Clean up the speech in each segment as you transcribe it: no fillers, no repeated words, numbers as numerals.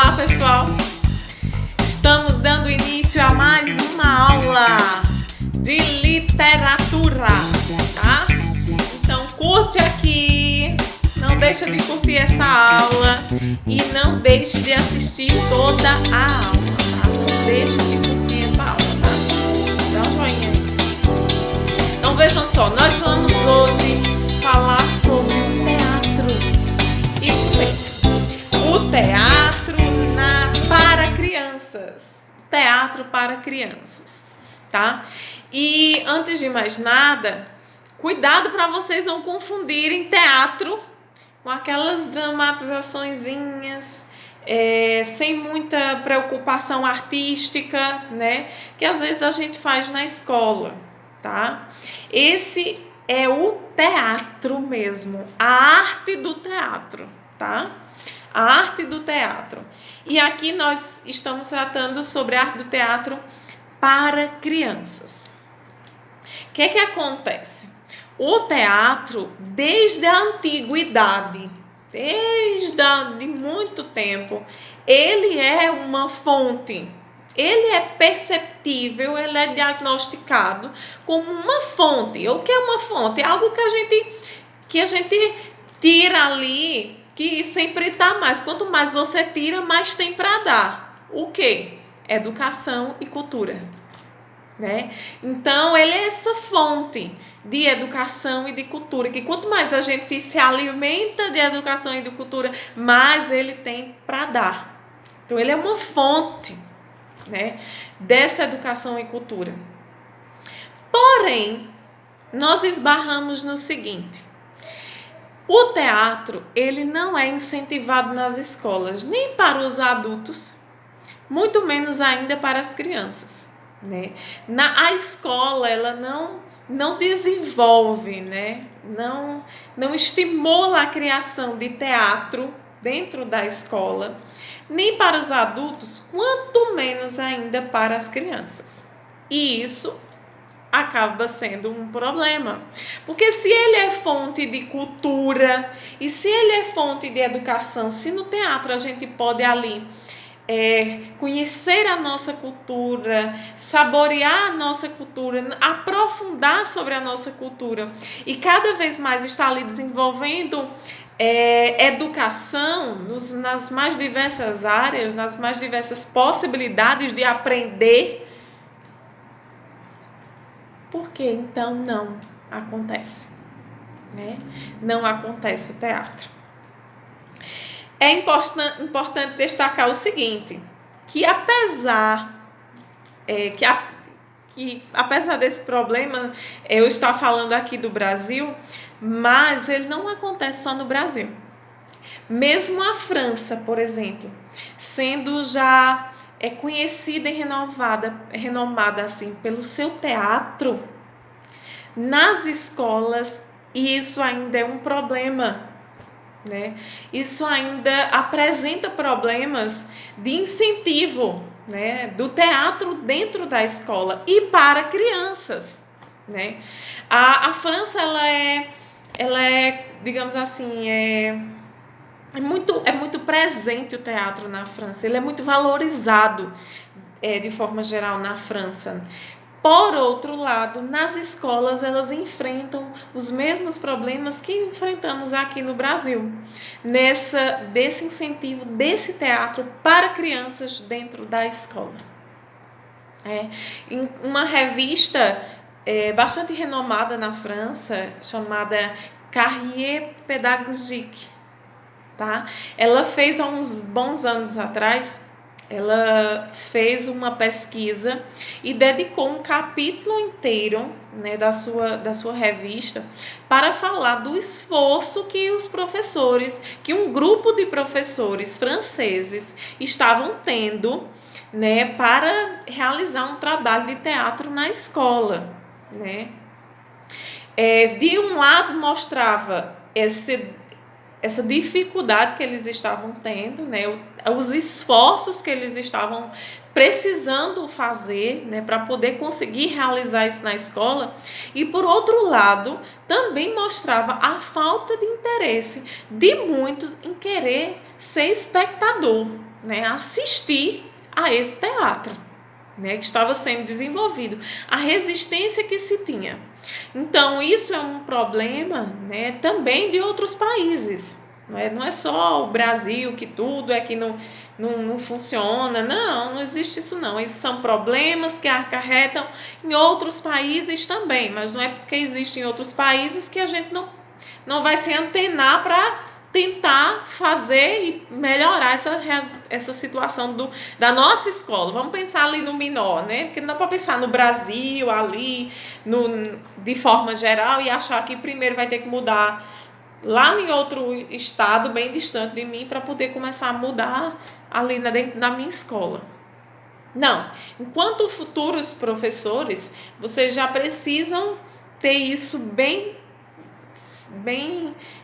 Olá, pessoal! Estamos dando início a mais uma aula de literatura, tá? Então, curte aqui, não deixa de curtir essa aula e não deixe de assistir toda a aula, tá? Não deixa de curtir essa aula, tá? Dá um joinha aí. Então, vejam só, nós vamos hoje falar sobre o teatro. Isso mesmo. O teatro para crianças. Teatro para crianças, tá? E antes de mais nada, cuidado para vocês não confundirem teatro com aquelas dramatizaçõezinhas, sem muita preocupação artística, né? Que às vezes a gente faz na escola, tá? Esse é o teatro mesmo, a arte do teatro, tá? A arte do teatro. E aqui nós estamos tratando sobre a arte do teatro para crianças. O que é que acontece? O teatro, desde a antiguidade, de muito tempo, ele é uma fonte. Ele é perceptível, ele é diagnosticado como uma fonte. O que é uma fonte? É algo que a gente tira ali, que sempre dá mais. Quanto mais você tira, mais tem para dar. O quê? Educação e cultura, né? Então, ele é essa fonte de educação e de cultura, que quanto mais a gente se alimenta de educação e de cultura, mais ele tem para dar. Então, ele é uma fonte, né, dessa educação e cultura. Porém, nós esbarramos no seguinte: o teatro, ele não é incentivado nas escolas, nem para os adultos, muito menos ainda para as crianças, né? A escola, ela não desenvolve, né? Não estimula a criação de teatro dentro da escola, nem para os adultos, quanto menos ainda para as crianças. E isso acaba sendo um problema, porque se ele é fonte de cultura e se ele é fonte de educação, se no teatro a gente pode ali conhecer a nossa cultura, saborear a nossa cultura, aprofundar sobre a nossa cultura e cada vez mais estar ali desenvolvendo educação nas mais diversas áreas, nas mais diversas possibilidades de aprender. Por que então não acontece, né? Não acontece o teatro. É importante destacar o seguinte, que apesar desse problema, eu estou falando aqui do Brasil, mas ele não acontece só no Brasil. Mesmo a França, por exemplo, sendo já conhecida e renomada assim, pelo seu teatro, nas escolas isso ainda é um problema, né? Isso ainda apresenta problemas de incentivo, né, do teatro dentro da escola e para crianças, né? A França, ela é, digamos assim, é muito presente o teatro na França, ele é muito valorizado de forma geral na França. Por outro lado, nas escolas elas enfrentam os mesmos problemas que enfrentamos aqui no Brasil, desse incentivo desse teatro para crianças dentro da escola. Em uma revista bastante renomada na França, chamada Carrier Pédagogique, tá? Ela fez há uns bons anos atrás, ela fez uma pesquisa e dedicou um capítulo inteiro, né, da sua revista para falar do esforço que um grupo de professores franceses estavam tendo, né, para realizar um trabalho de teatro na escola, né? De um lado mostrava essa dificuldade que eles estavam tendo, né, os esforços que eles estavam precisando fazer, né, para poder conseguir realizar isso na escola, e por outro lado também mostrava a falta de interesse de muitos em querer ser espectador, né, assistir a esse teatro, né, que estava sendo desenvolvido, a resistência que se tinha. Então, isso é um problema, né, também de outros países. Não é só o Brasil que tudo é que não funciona. Não existe isso não. Esses são problemas que acarretam em outros países também, mas não é porque existe em outros países que a gente não vai se antenar para tentar fazer e melhorar essa situação da nossa escola. Vamos pensar ali no menor, né? Porque não dá para pensar no Brasil, ali, de forma geral, e achar que primeiro vai ter que mudar lá em outro estado, bem distante de mim, para poder começar a mudar ali dentro da minha escola. Não. Enquanto futuros professores, vocês já precisam ter isso bem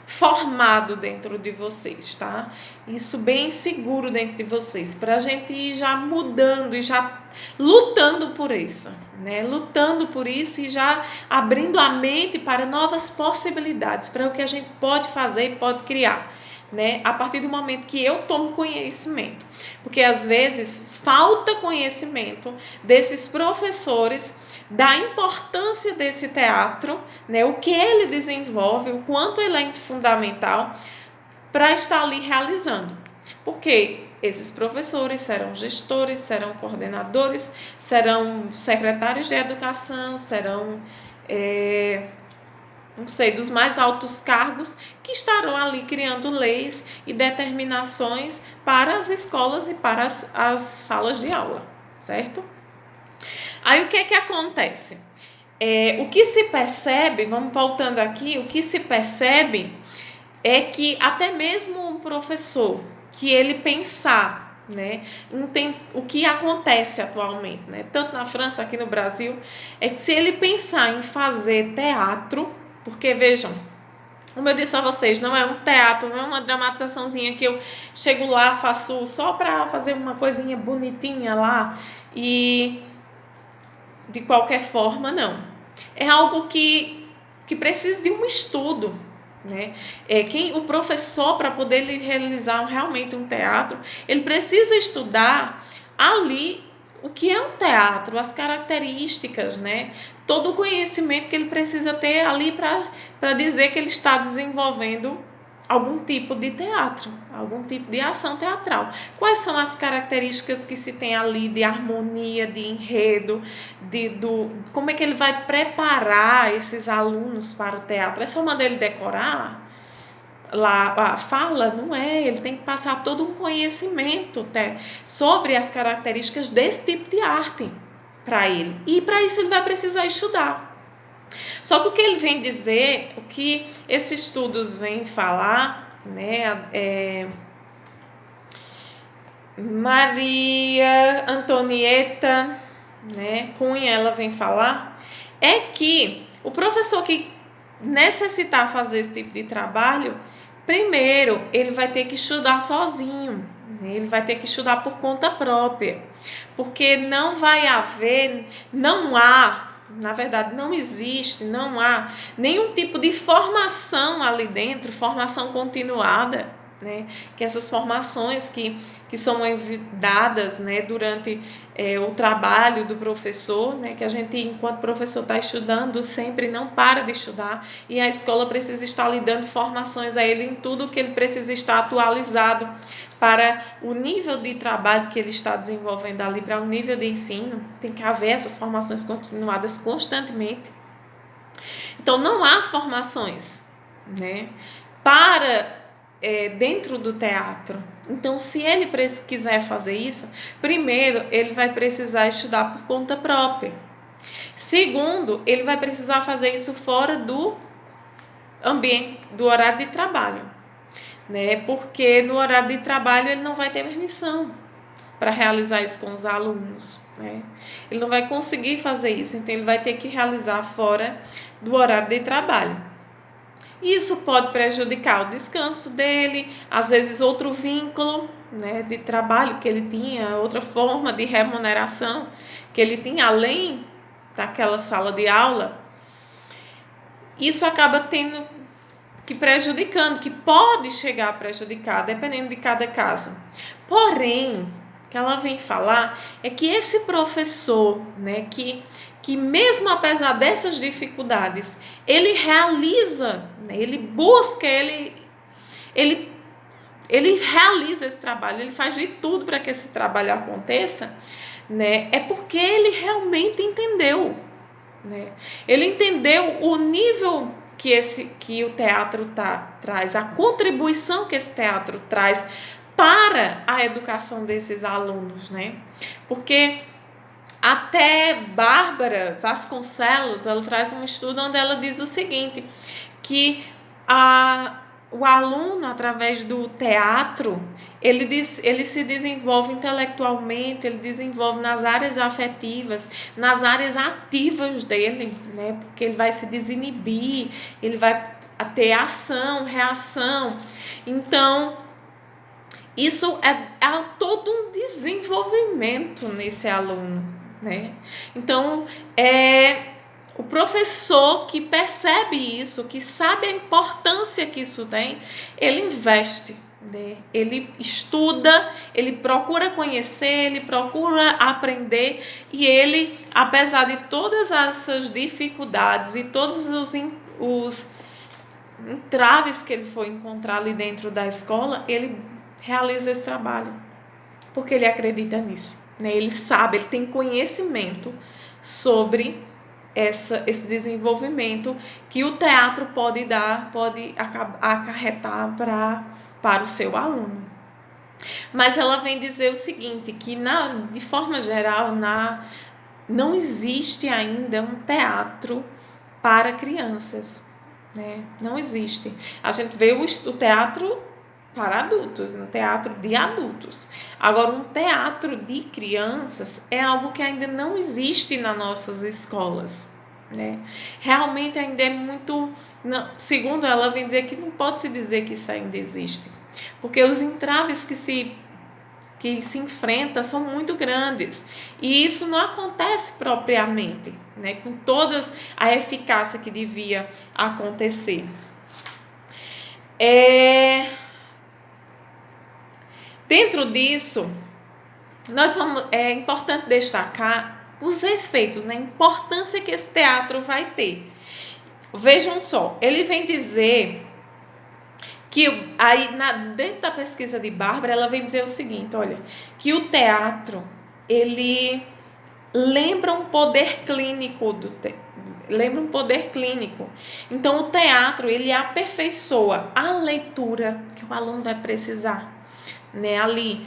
formado dentro de vocês, tá? Isso bem seguro dentro de vocês, para a gente ir já mudando e já lutando por isso, né? Lutando por isso e já abrindo a mente para novas possibilidades, para o que a gente pode fazer e pode criar, né? A partir do momento que eu tomo conhecimento, porque às vezes falta conhecimento desses professores da importância desse teatro, né? O que ele desenvolve, o quanto ele é fundamental para estar ali realizando. Porque esses professores serão gestores, serão coordenadores, serão secretários de educação, serão, não sei, dos mais altos cargos que estarão ali criando leis e determinações para as escolas e para as salas de aula, certo? Aí o que é que acontece? O que se percebe, vamos voltando aqui, o que se percebe é que até mesmo um professor, que ele pensar, né, o que acontece atualmente, né, tanto na França, aqui no Brasil, é que se ele pensar em fazer teatro, porque vejam, como eu disse a vocês, não é um teatro, não é uma dramatizaçãozinha que eu chego lá, faço só para fazer uma coisinha bonitinha lá e de qualquer forma, não. É algo que precisa de um estudo, né? O professor, para poder realizar realmente um teatro, ele precisa estudar ali o que é um teatro, as características, né? Todo o conhecimento que ele precisa ter ali para dizer que ele está desenvolvendo algum tipo de teatro, algum tipo de ação teatral. Quais são as características que se tem ali de harmonia, de enredo, como é que ele vai preparar esses alunos para o teatro? É só mandar ele decorar lá a fala? Não é, ele tem que passar todo um conhecimento sobre as características desse tipo de arte para ele. E para isso ele vai precisar estudar. Só que o que ele vem dizer, o que esses estudos vêm falar, né, Maria Antonieta, né, Cunha, ela vem falar, é que o professor que necessitar fazer esse tipo de trabalho, primeiro ele vai ter que estudar sozinho, né, ele vai ter que estudar por conta própria, porque não há nenhum tipo de formação ali dentro, formação continuada, né? Que essas formações que são dadas, né, durante o trabalho do professor, né, que a gente, enquanto professor, está estudando, sempre não para de estudar, e a escola precisa estar lhe dando formações a ele em tudo que ele precisa estar atualizado para o nível de trabalho que ele está desenvolvendo ali, para o nível de ensino. Tem que haver essas formações continuadas constantemente. Então, não há formações, né, para dentro do teatro. Então, se ele quiser fazer isso, primeiro, ele vai precisar estudar por conta própria. Segundo, ele vai precisar fazer isso fora do ambiente, do horário de trabalho, né? Porque no horário de trabalho ele não vai ter permissão para realizar isso com os alunos, né? Ele não vai conseguir fazer isso, então ele vai ter que realizar fora do horário de trabalho. Isso pode prejudicar o descanso dele, às vezes outro vínculo, né, de trabalho que ele tinha, outra forma de remuneração que ele tinha além daquela sala de aula. Isso acaba prejudicando, que pode chegar a prejudicar, dependendo de cada caso. Porém, o que ela vem falar é que esse professor, né, que mesmo apesar dessas dificuldades, ele realiza, né, ele busca, ele realiza esse trabalho, ele faz de tudo para que esse trabalho aconteça, né, é porque ele realmente entendeu, né? Ele entendeu o nível que o teatro traz, a contribuição que esse teatro traz para a educação desses alunos, né? Porque até Bárbara Vasconcelos, ela traz um estudo onde ela diz o seguinte, que o aluno, através do teatro, ele se desenvolve intelectualmente, ele desenvolve nas áreas afetivas, nas áreas ativas dele, né? Porque ele vai se desinibir, ele vai ter ação, reação. Então, isso é todo um desenvolvimento nesse aluno, né? Então, o professor que percebe isso, que sabe a importância que isso tem, ele investe, né? Ele estuda, ele procura conhecer, ele procura aprender, e ele, apesar de todas essas dificuldades e todos os entraves que ele foi encontrar ali dentro da escola, ele realiza esse trabalho, porque ele acredita nisso, né? Ele sabe, ele tem conhecimento sobre esse desenvolvimento que o teatro pode dar, pode acarretar para o seu aluno. Mas ela vem dizer o seguinte, que de forma geral, não existe ainda um teatro para crianças, né? Não existe. A gente vê o teatro para adultos, no teatro de adultos. Agora, um teatro de crianças é algo que ainda não existe nas nossas escolas, né? Realmente ainda é muito... segundo ela, vem dizer que não pode se dizer que isso ainda existe, porque os entraves que se enfrenta são muito grandes, e isso não acontece propriamente, né, com toda a eficácia que devia acontecer. Dentro disso, é importante destacar os efeitos, né, a importância que esse teatro vai ter. Vejam só, ele vem dizer que aí dentro da pesquisa de Bárbara, ela vem dizer o seguinte, olha, que o teatro, ele lembra um poder clínico Então, o teatro, ele aperfeiçoa a leitura que o aluno vai precisar, né? Ali,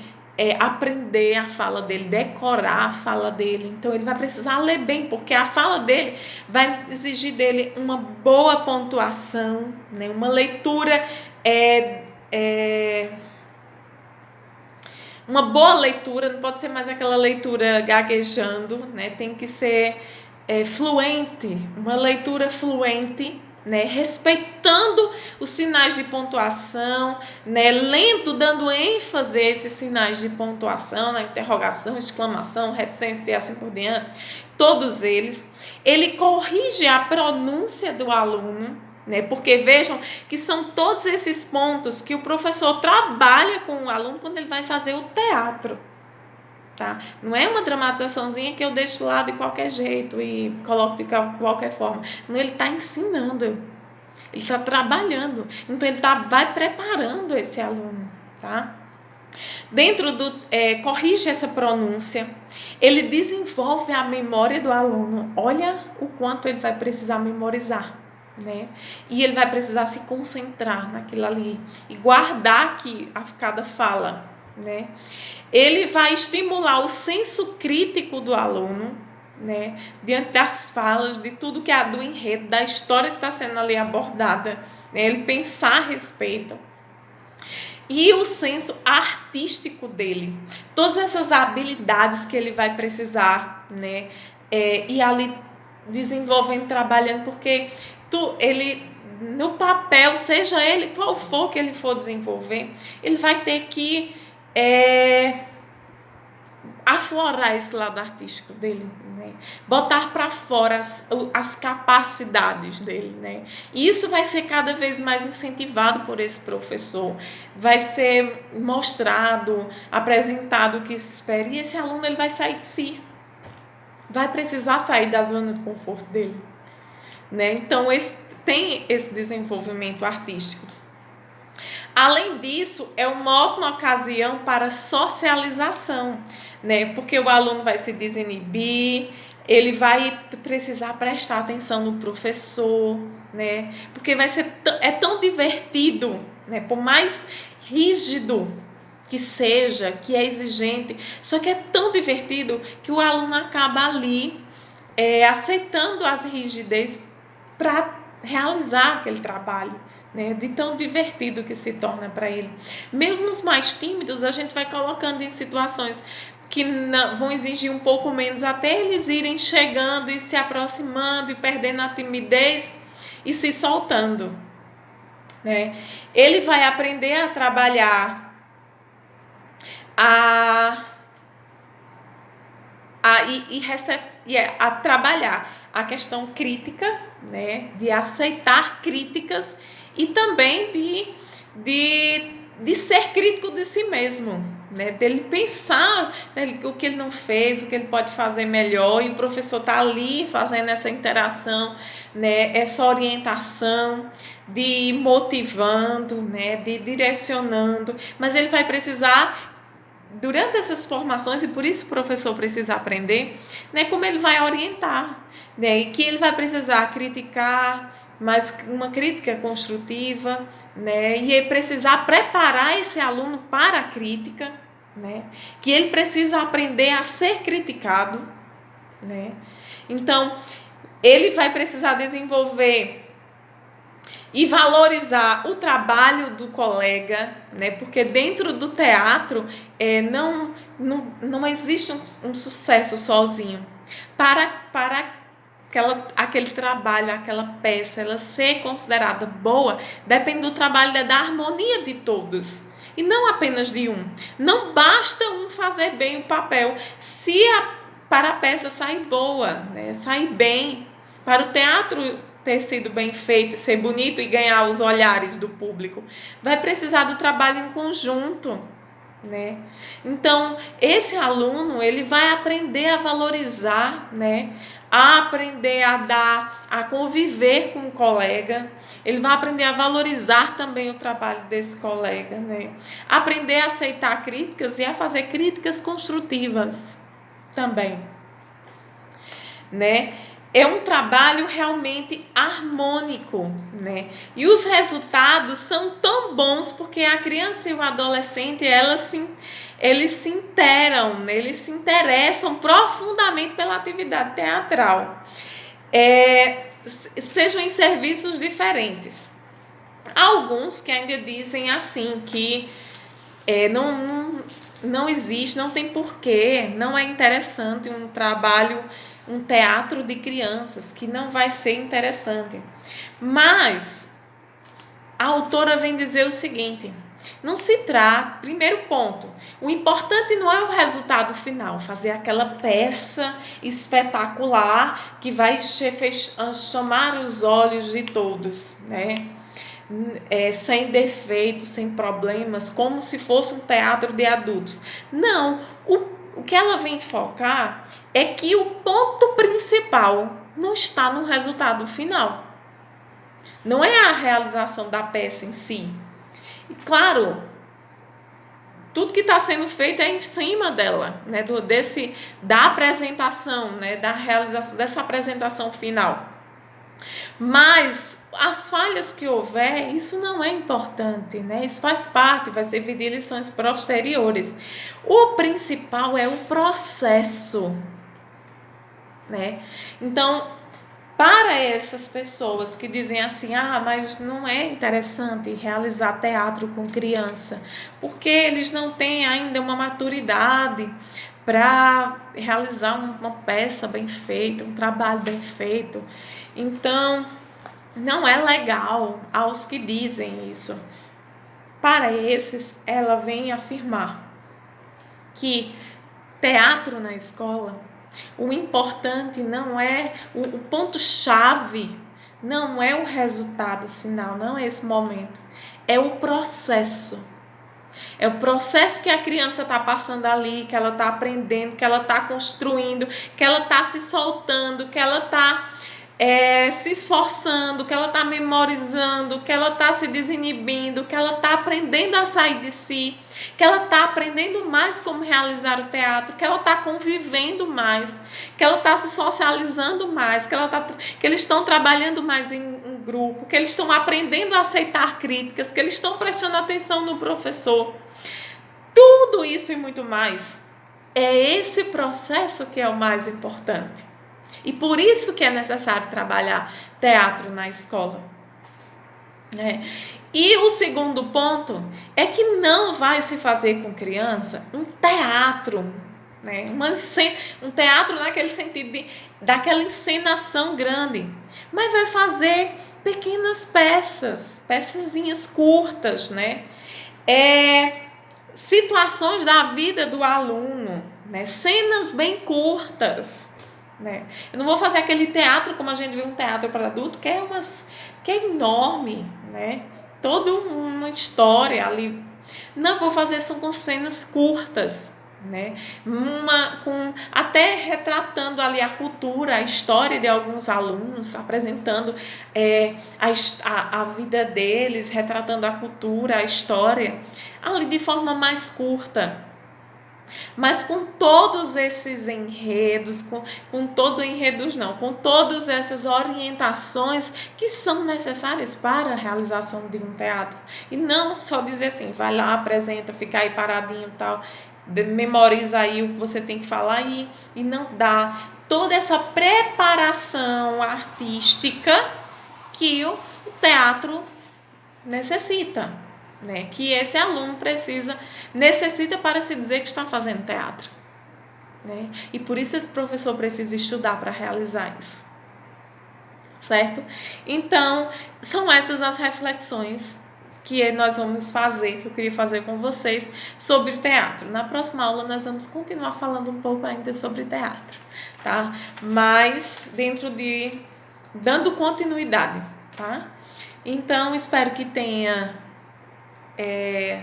aprender a fala dele, decorar a fala dele. Então, ele vai precisar ler bem, porque a fala dele vai exigir dele uma boa pontuação, né? Uma leitura... uma boa leitura, não pode ser mais aquela leitura gaguejando, né? Tem que ser fluente, uma leitura fluente, né? Respeitando os sinais de pontuação, né? Lendo, dando ênfase a esses sinais de pontuação, na interrogação, exclamação, reticência e assim por diante, todos eles. Ele corrige a pronúncia do aluno, né? Porque vejam que são todos esses pontos que o professor trabalha com o aluno quando ele vai fazer o teatro, tá? Não é uma dramatizaçãozinha que eu deixo lá de qualquer jeito e coloco de qualquer forma. Não, ele está ensinando, ele está trabalhando, então ele vai preparando esse aluno, tá? Dentro corrige essa pronúncia, ele desenvolve a memória do aluno. Olha o quanto ele vai precisar memorizar, né? E ele vai precisar se concentrar naquilo ali e guardar cada fala, né? Ele vai estimular o senso crítico do aluno, né? Diante das falas, de tudo que é do enredo, da história que está sendo ali abordada, né? Ele pensar a respeito. E o senso artístico dele, todas essas habilidades que ele vai precisar, né? E ali desenvolvendo, trabalhando, porque ele, no papel, seja ele qual for que ele for desenvolver, ele vai ter que aflorar esse lado artístico dele, né? né? Botar para fora as capacidades dele, né? E isso vai ser cada vez mais incentivado por esse professor, vai ser mostrado, apresentado o que se espera, e esse aluno ele vai sair de si, vai precisar sair da zona de conforto dele, né? Então tem esse desenvolvimento artístico. Além disso, é uma ótima ocasião para socialização, né? Porque o aluno vai se desinibir, ele vai precisar prestar atenção no professor, né? Porque é tão divertido, né? Por mais rígido que seja, que é exigente, só que é tão divertido que o aluno acaba ali aceitando as rigidez para realizar aquele trabalho, né? De tão divertido que se torna para ele. Mesmo os mais tímidos, a gente vai colocando em situações que vão exigir um pouco menos, até eles irem chegando e se aproximando e perdendo a timidez e se soltando, né? Ele vai aprender a trabalhar a trabalhar a questão crítica, né, de aceitar críticas e também de ser crítico de si mesmo, né, dele pensar, né, o que ele não fez, o que ele pode fazer melhor, e o professor está ali fazendo essa interação, né, essa orientação, de motivando, né, de direcionando, mas ele vai precisar, durante essas formações, e por isso o professor precisa aprender, né, como ele vai orientar, né, e que ele vai precisar criticar, mas uma crítica construtiva, né, e ele precisar preparar esse aluno para a crítica, né, que ele precisa aprender a ser criticado, né. Então, ele vai precisar desenvolver e valorizar o trabalho do colega, né? Porque dentro do teatro não existe um sucesso sozinho. Para aquele trabalho, aquela peça, ela ser considerada boa, depende do trabalho da harmonia de todos. E não apenas de um. Não basta um fazer bem o papel. Para a peça sair boa, né? Sair bem, para o teatro ter sido bem feito, ser bonito e ganhar os olhares do público, vai precisar do trabalho em conjunto, né? Então, esse aluno, ele vai aprender a valorizar, né? A aprender a conviver com o colega, ele vai aprender a valorizar também o trabalho desse colega, né? Aprender a aceitar críticas e a fazer críticas construtivas também, né? É um trabalho realmente harmônico, né? E os resultados são tão bons porque a criança e o adolescente, eles se interam, né? Eles se interessam profundamente pela atividade teatral. Sejam em serviços diferentes. Há alguns que ainda dizem assim, que não existe, não tem porquê, não é interessante um teatro de crianças, que não vai ser interessante. Mas a autora vem dizer o seguinte: não se trata, primeiro ponto, o importante não é o resultado final, fazer aquela peça espetacular que vai chamar os olhos de todos, né? Sem defeitos, sem problemas, como se fosse um teatro de adultos. Não, o que ela vem focar é que o ponto principal não está no resultado final. Não é a realização da peça em si. E claro, tudo que está sendo feito é em cima dela, né, da apresentação, né, da realização dessa apresentação final. Mas as falhas que houver, isso não é importante, né? Isso faz parte, vai servir de lições posteriores. O principal é o processo, né? Então, para essas pessoas que dizem assim, mas não é interessante realizar teatro com criança, porque eles não têm ainda uma maturidade para realizar uma peça bem feita, um trabalho bem feito. Então, não é legal aos que dizem isso. Para esses, ela vem afirmar que teatro na escola O importante não é o ponto-chave, não é o resultado final, não é esse momento. É o processo. É o processo que a criança está passando ali, que ela está aprendendo, que ela está construindo, que ela está se soltando, que ela está se esforçando, que ela está memorizando, que ela está se desinibindo, que ela está aprendendo a sair de si, que ela está aprendendo mais como realizar o teatro, que ela está convivendo mais, que ela está se socializando mais, que eles estão trabalhando mais em grupo, que eles estão aprendendo a aceitar críticas, que eles estão prestando atenção no professor. Tudo isso e muito mais. É esse processo que é o mais importante. E por isso que é necessário trabalhar teatro na escola. E o segundo ponto é que não vai se fazer com criança um teatro, um teatro naquele sentido daquela encenação grande, mas vai fazer pequenas peçazinhas curtas, situações da vida do aluno, cenas bem curtas. Eu não vou fazer aquele teatro como a gente vê um teatro para adulto, que é enorme, toda uma história ali. Não, vou fazer isso com cenas curtas, até retratando ali a cultura, a história de alguns alunos, apresentando a vida deles, retratando a cultura, a história, ali de forma mais curta. Mas com todos esses enredos, com todas essas orientações que são necessárias para a realização de um teatro. E não só dizer assim, vai lá, apresenta, fica aí paradinho e tal, memoriza aí o que você tem que falar e não dá toda essa preparação artística que o teatro necessita. Que esse aluno necessita para se dizer que está fazendo teatro. E por isso esse professor precisa estudar para realizar isso. Certo? Então, são essas as reflexões que nós vamos fazer, que eu queria fazer com vocês sobre teatro. Na próxima aula nós vamos continuar falando um pouco ainda sobre teatro, tá? Mas dando continuidade, tá? Então, espero que tenha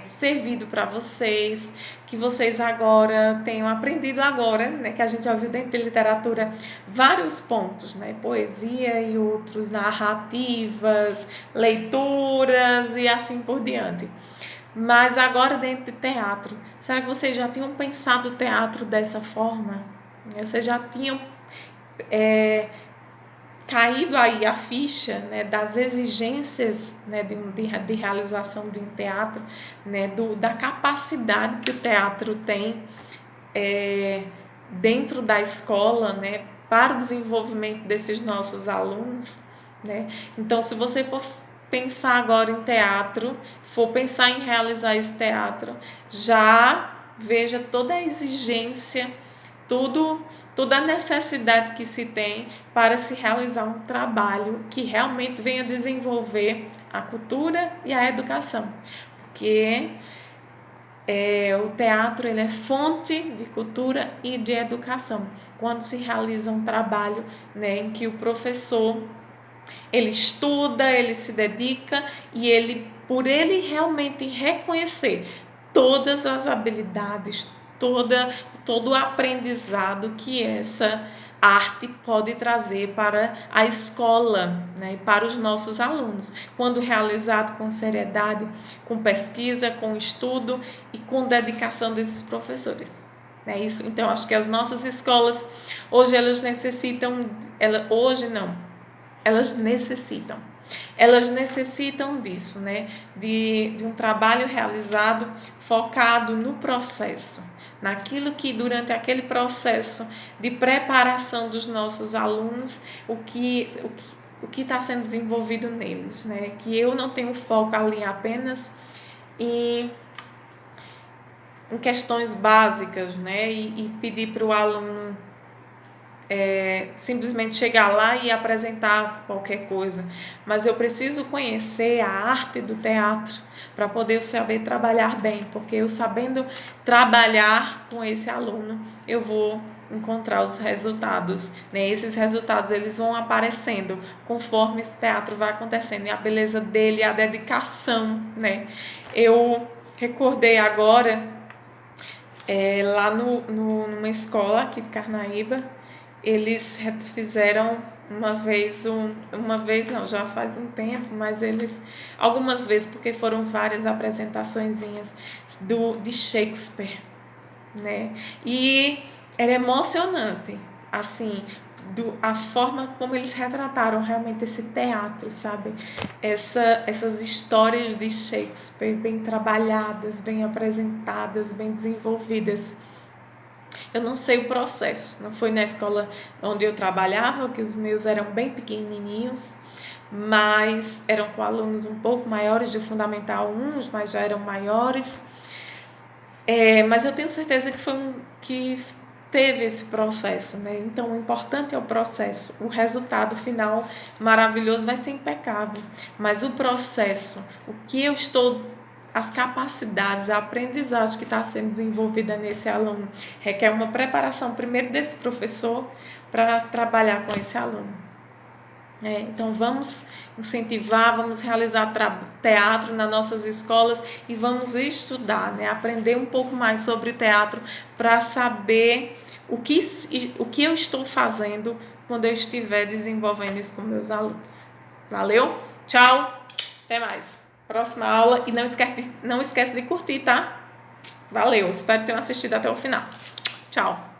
servido para vocês, que vocês agora tenham aprendido agora, que a gente já viu dentro de literatura vários pontos, poesia e outros, narrativas, leituras e assim por diante. Mas agora dentro de teatro, será que vocês já tinham pensado o teatro dessa forma? Vocês já tinham caído aí a ficha, das exigências, de realização de um teatro, da capacidade que o teatro tem dentro da escola, para o desenvolvimento desses nossos alunos, Então, se você for pensar agora em teatro, for pensar em realizar esse teatro, já veja toda a exigência, toda a necessidade que se tem para se realizar um trabalho que realmente venha desenvolver a cultura e a educação. Porque o teatro ele é fonte de cultura e de educação. Quando se realiza um trabalho em que o professor ele estuda, ele se dedica e por ele realmente reconhecer todas as habilidades, todo o aprendizado que essa arte pode trazer para a escola, e para os nossos alunos, quando realizado com seriedade, com pesquisa, com estudo e com dedicação desses professores. Isso. Então, acho que as nossas escolas, hoje elas necessitam disso, de um trabalho realizado focado no processo, naquilo que durante aquele processo de preparação dos nossos alunos, o que está sendo desenvolvido neles, que eu não tenho foco ali apenas em questões básicas, e pedir para o aluno simplesmente chegar lá e apresentar qualquer coisa, mas eu preciso conhecer a arte do teatro para poder saber trabalhar bem, porque eu sabendo trabalhar com esse aluno, eu vou encontrar os resultados, né? Esses resultados eles vão aparecendo conforme esse teatro vai acontecendo, e a beleza dele, a dedicação, né? Eu recordei agora lá numa escola aqui de Carnaíba, eles fizeram uma vez não, já faz um tempo, mas eles algumas vezes, porque foram várias apresentaçõezinhas de Shakespeare, né? E era emocionante, assim, a forma como eles retrataram realmente esse teatro, sabe? Essas histórias de Shakespeare bem trabalhadas, bem apresentadas, bem desenvolvidas. Eu não sei o processo, não foi na escola onde eu trabalhava, que os meus eram bem pequenininhos, mas eram com alunos um pouco maiores, de Fundamental 1, mas já eram maiores. Mas eu tenho certeza que teve esse processo, né? Então, o importante é o processo. O resultado final maravilhoso vai ser impecável, mas o processo, o que eu estou, as capacidades, a aprendizagem que está sendo desenvolvida nesse aluno, requer uma preparação primeiro desse professor para trabalhar com esse aluno. Então vamos incentivar, vamos realizar teatro nas nossas escolas e vamos estudar, né? Aprender um pouco mais sobre teatro para saber o que eu estou fazendo quando eu estiver desenvolvendo isso com meus alunos. Valeu? Tchau! Até mais! Próxima aula, e não esquece de curtir, tá? Valeu! Espero que tenham assistido até o final. Tchau!